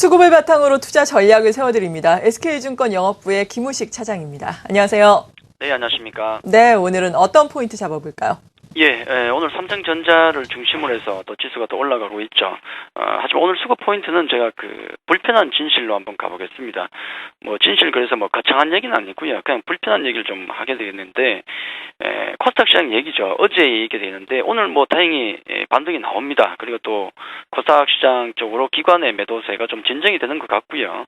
수급을 바탕으로 투자 전략을 세워드립니다. SK증권 영업부의 김우식 차장입니다. 안녕하세요. 네, 안녕하십니까. 네, 오늘은 어떤 포인트 잡아볼까요? 오늘 삼성전자를 중심으로 해서 또 지수가 또 올라가고 있죠. 하지만 오늘 수급 포인트는 제가 불편한 진실로 한번 가보겠습니다. 진실 그래서 거창한 얘기는 아니고요. 그냥 불편한 얘기를 좀 하게 되겠는데, 코스닥 시장 얘기죠. 어제 얘기가 되는데, 오늘 다행히 반등이 나옵니다. 그리고 또 코스닥 시장 쪽으로 기관의 매도세가 좀 진정이 되는 것 같고요.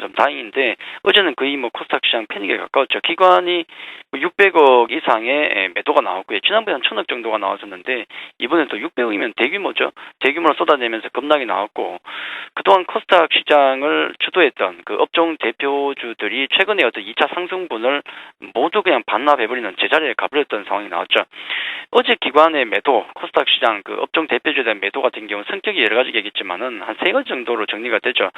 좀 다행인데, 어제는 거의 코스닥 시장 패닉에 가까웠죠. 기관이 600억 이상의 매도가 나왔고요. 지난번에 한 1000억 정도가 나왔었는데 이번에 또 600억이면 대규모죠. 대규모로 쏟아내면서 급락이 나왔고, 그동안 코스닥 시장을 주도했던 그 업종 대표주들이 최근에 어떤 2차 상승분을 모두 그냥 반납해버리는 제자리에 가버렸던 상황이 나왔죠. 어제 기관의 매도, 코스닥 시장 그 업종 대표주에 대한 매도 같은 경우는 성격이 여러 가지겠지만은 한 3가지 정도로 정리가 되죠.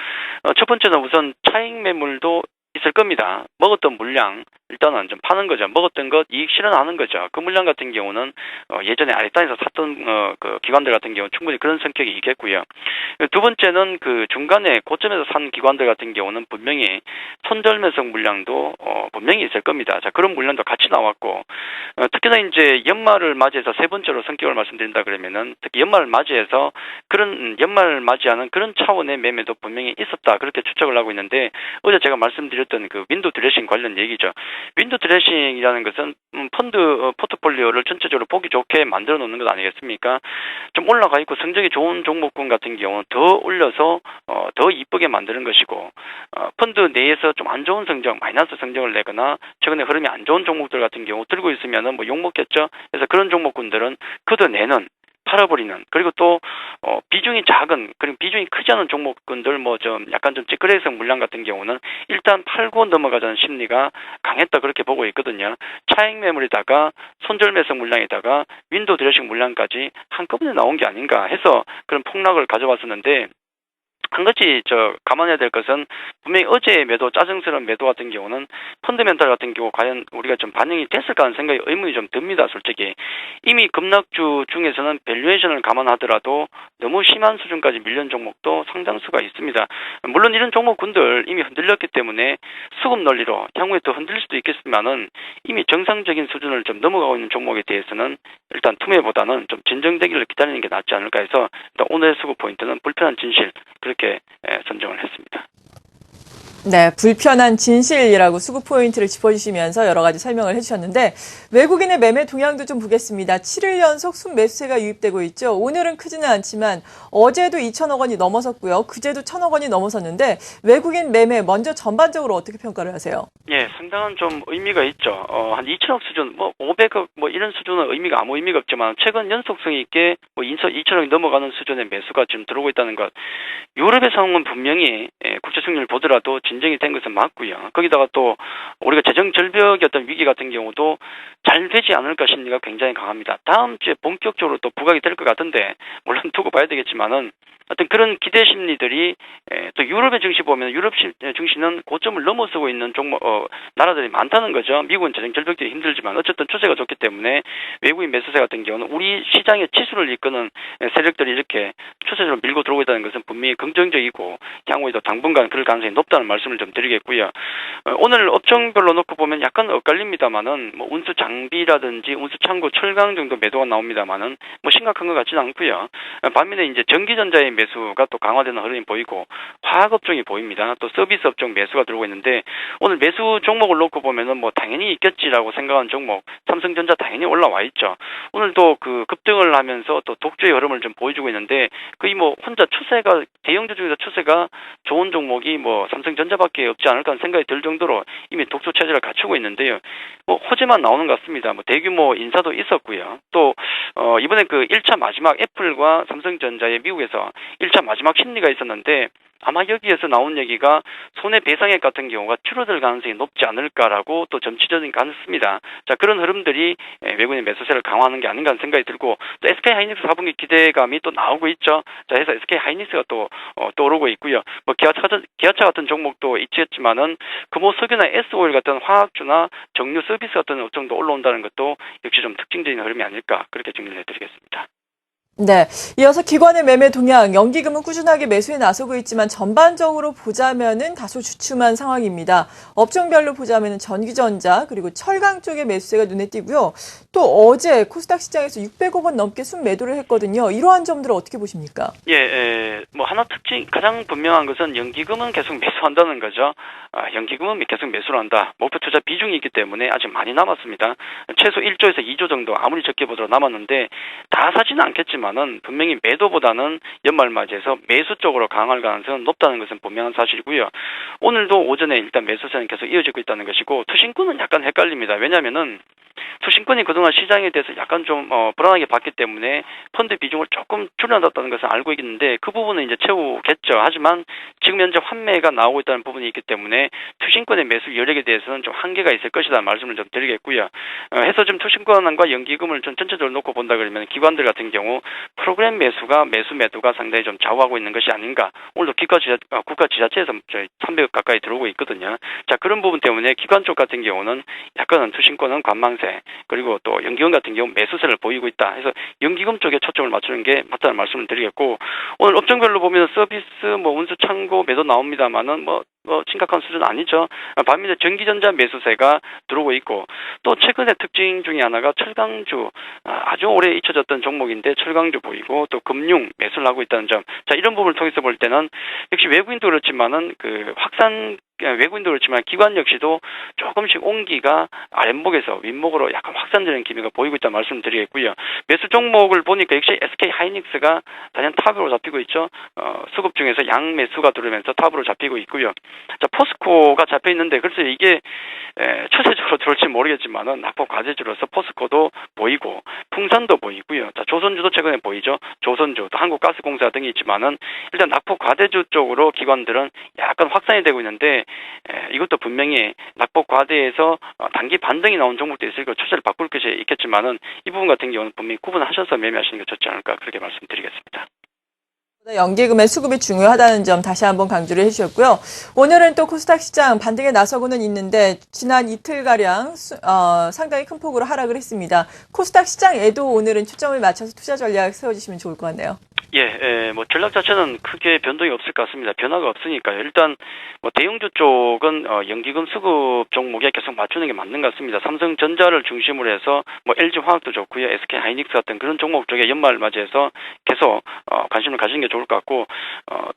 첫 번째는 우선 차익 매물도 있을 겁니다. 먹었던 물량 일단은 좀 파는 거죠. 먹었던 것 이익 실현하는 거죠. 그 물량 같은 경우는 예전에 아랫단에서 샀던 그 기관들 같은 경우는 충분히 그런 성격이 있겠고요. 두 번째는 그 중간에 고점에서 산 기관들 같은 경우는 분명히 손절매석 물량도 분명히 있을 겁니다. 자, 그런 물량도 같이 나왔고, 특히나 이제 연말을 맞이해서 세 번째로 성격을 말씀드린다 그러면은 특히 연말을 맞이해서 그런 연말을 맞이하는 그런 차원의 매매도 분명히 있었다, 그렇게 추측을 하고 있는데, 어제 제가 말씀드렸던 그 윈도우 드레싱 관련 얘기죠. 윈도우 드레싱이라는 것은 펀드 포트폴리오를 전체적으로 보기 좋게 만들어 놓는 것 아니겠습니까? 좀 올라가 있고 성적이 좋은 종목군 같은 경우는 더 올려서 더 이쁘게 만드는 것이고, 펀드 내에서 좀 안 좋은 성적, 마이너스 성적을 내거나 최근에 흐름이 안 좋은 종목들 같은 경우 들고 있으면은 욕먹겠죠. 그래서 그런 종목군들은 걷어내는, 팔아버리는, 그리고 또 비중이 작은, 그리고 비중이 크지 않은 종목군들 좀 약간 좀 찌끄레성 물량 같은 경우는 일단 팔고 넘어가자는 심리가 강했다, 그렇게 보고 있거든요. 차익 매물에다가 손절 매석 물량에다가 윈도우 드레싱 물량까지 한꺼번에 나온 게 아닌가 해서 그런 폭락을 가져왔었는데, 한 가지 감안해야 될 것은 분명히 어제의 매도, 짜증스러운 매도 같은 경우는 펀드멘탈 같은 경우 과연 우리가 좀 반영이 됐을까 하는 생각이 의문이 좀 듭니다. 솔직히 이미 급락주 중에서는 밸류에이션을 감안하더라도 너무 심한 수준까지 밀린 종목도 상당수가 있습니다. 물론 이런 종목군들 이미 흔들렸기 때문에 수급 논리로 향후에 더 흔들릴 수도 있겠지만은 이미 정상적인 수준을 좀 넘어가고 있는 종목에 대해서는 일단 투매보다는 좀 진정되기를 기다리는 게 낫지 않을까 해서 일단 오늘의 수급 포인트는 불편한 진실, 그렇게 선정을 했습니다. 네, 불편한 진실이라고 수급 포인트를 짚어주시면서 여러 가지 설명을 해주셨는데, 외국인의 매매 동향도 좀 보겠습니다. 7일 연속 순매수세가 유입되고 있죠. 오늘은 크지는 않지만 어제도 2천억 원이 넘어섰고요. 그제도 1천억 원이 넘어섰는데, 외국인 매매 먼저 전반적으로 어떻게 평가를 하세요? 예, 상당한 좀 의미가 있죠. 한 2천억 수준, 500억 이런 수준은 아무 의미가 없지만 최근 연속성 있게 2천억이 넘어가는 수준의 매수가 지금 들어오고 있다는 것. 유럽의 상황은 분명히 국제 수익률 보더라도 진정이 된 것은 맞고요. 거기다가 또 우리가 재정 절벽의 어떤 위기 같은 경우도 잘 되지 않을까 심리가 굉장히 강합니다. 다음 주에 본격적으로 또 부각이 될 것 같은데, 물론 두고 봐야 되겠지만은 어떤 그런 기대 심리들이 또 유럽의 증시 보면 유럽 증시는 고점을 넘어서고 있는 나라들이 많다는 거죠. 미국은 재정 절벽도 힘들지만 어쨌든 추세가 좋기 때문에 외국인 매수세 같은 경우는 우리 시장의 지수를 이끄는 세력들이 이렇게 추세적으로 밀고 들어오고 있다는 것은 분명히 긍정적이고 향후에도 당분간 그럴 가능성이 높다는 말씀을 좀 드리겠고요. 오늘 업종별로 놓고 보면 약간 엇갈립니다만은 운수 장비라든지 운수 창고, 철강 정도 매도가 나옵니다만은 심각한 것 같지는 않고요. 반면에 이제 전기전자의 매수가 또 강화되는 흐름이 보이고 화학업종이 보입니다. 또 서비스 업종 매수가 들어오고 있는데, 오늘 매수 종목을 놓고 보면은 당연히 있겠지라고 생각하는 종목 삼성전자 당연히 올라와 있죠. 오늘도 그 급등을 하면서 또 독주의 흐름을 좀 보여주고 있는데, 거의 혼자 추세가, 대형주 중에서 추세가 좋은 종목이 삼성전자밖에 없지 않을까 하는 생각이 들 정도로 이미 독주 체제를 갖추고 있는데요. 호재만 나오는 것 같습니다. 대규모 인사도 있었고요. 또 이번에 그 1차 마지막 애플과 삼성전자의 미국에서 1차 마지막 심리가 있었는데, 아마 여기에서 나온 얘기가 손해배상액 같은 경우가 줄어들 가능성이 높지 않을까라고 또 점치적인 가능성입니다. 자, 그런 흐름들이 외국인의 매수세를 강화하는 게 아닌가 하는 생각이 들고, 또 SK하이닉스 4분기 기대감이 또 나오고 있죠. 자, 해서 SK하이닉스가 또 오르고 있고요. 기아차 같은 종목도 있겠지만은 금호석유나 S오일 같은 화학주나 정유 서비스 같은 업종도 올라온다는 것도 역시 좀 특징적인 흐름이 아닐까, 그렇게 정리를 해드리겠습니다. 네. 이어서 기관의 매매 동향, 연기금은 꾸준하게 매수에 나서고 있지만 전반적으로 보자면은 다소 주춤한 상황입니다. 업종별로 보자면은 전기전자 그리고 철강 쪽의 매수세가 눈에 띄고요. 또 어제 코스닥 시장에서 600억 원 넘게 순매도를 했거든요. 이러한 점들을 어떻게 보십니까? 뭐 하나 특징 가장 분명한 것은 연기금은 계속 매수한다는 거죠. 연기금은 계속 매수를 한다. 목표 투자 비중이 있기 때문에 아직 많이 남았습니다. 최소 1조에서 2조 정도 아무리 적게 보더라도 남았는데 다 사지는 않겠지만은 분명히 매도보다는 연말 맞이해서 매수 쪽으로 강할 가능성은 높다는 것은 분명한 사실이고요. 오늘도 오전에 일단 매수세는 계속 이어지고 있다는 것이고 투신권은 약간 헷갈립니다. 왜냐하면은 투신권이 그동안 시장에 대해서 약간 좀 불안하게 봤기 때문에 펀드 비중을 조금 줄여놨다는 것을 알고 있는데 그 부분은 이제 채우겠죠. 하지만 지금 현재 환매가 나오고 있다는 부분이 있기 때문에 투신권의 매수 여력에 대해서는 좀 한계가 있을 것이다 말씀을 좀 드리겠고요. 해서 좀 투신권과 연기금을 좀 전체적으로 놓고 본다 그러면 기관들 같은 경우 프로그램 매수가 상당히 좀 좌우하고 있는 것이 아닌가. 오늘도 국가 지자체에서 저희 300억 가까이 들어오고 있거든요. 자, 그런 부분 때문에 기관 쪽 같은 경우는 약간은 투신권은 관망세 그리고 또 연기금 같은 경우 매수세를 보이고 있다. 해서 연기금 쪽에 초점을 맞추는 게 맞다는 말씀을 드리겠고 오늘 업종별로 보면 서비스, 운수 창고 매도 나옵니다만은 심각한 수준은 아니죠. 반면에 전기전자 매수세가 들어오고 있고 또 최근의 특징 중에 하나가 철강주 아주 오래 잊혀졌던 종목인데 철강주 보이고 또 금융 매수를 하고 있다는 점. 자, 이런 부분을 통해서 볼 때는 역시 외국인도 그렇지만은 외국인도 그렇지만 기관 역시도 조금씩 온기가 아랫목에서 윗목으로 약간 확산되는 기미가 보이고 있다는 말씀을 드리겠고요. 매수 종목을 보니까 역시 SK 하이닉스가 단연 탑으로 잡히고 있죠. 수급 중에서 양 매수가 들어오면서 탑으로 잡히고 있고요. 자, 포스코가 잡혀 있는데 글쎄 이게 추세적으로 들어올지 모르겠지만은 낙폭 과대주로서 포스코도 보이고 풍산도 보이고요. 자, 조선주도 최근에 보이죠. 조선주, 또 한국가스공사 등이 있지만은 일단 낙폭 과대주 쪽으로 기관들은 약간 확산이 되고 있는데 이것도 분명히 낙폭 과대에서 단기 반등이 나온 종목도 있을 거 추세를 바꿀 것이 있겠지만은 이 부분 같은 경우는 분명히 구분하셔서 매매하시는 게 좋지 않을까 그렇게 말씀드리겠습니다. 연기금의 수급이 중요하다는 점 다시 한번 강조를 해주셨고요. 오늘은 또 코스닥 시장 반등에 나서고는 있는데 지난 이틀가량 상당히 큰 폭으로 하락을 했습니다. 코스닥 시장에도 오늘은 초점을 맞춰서 투자 전략 세워주시면 좋을 것 같네요. 전략 자체는 크게 변동이 없을 것 같습니다. 변화가 없으니까요. 일단 대형주 쪽은 연기금 수급 종목에 계속 맞추는 게 맞는 것 같습니다. 삼성전자를 중심으로 해서 LG화학도 좋고요. SK 하이닉스 같은 그런 종목 쪽에 연말 맞이해서 계속 관심을 가지는 게 좋을 것 같고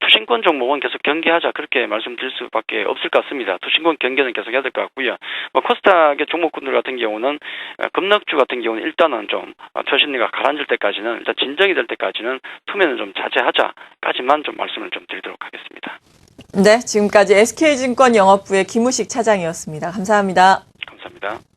투신권 종목은 계속 경계하자 그렇게 말씀드릴 수밖에 없을 것 같습니다. 투신권 경계는 계속 해야 될 것 같고요. 코스닥의 종목군들 같은 경우는 급락주 같은 경우는 일단은 좀 투심리가 가라앉을 때까지는 일단 진정이 될 때까지는 투매는 좀 자제하자까지만 좀 말씀을 좀 드리도록 하겠습니다. 네, 지금까지 SK증권 영업부의 김우식 차장이었습니다. 감사합니다. 감사합니다.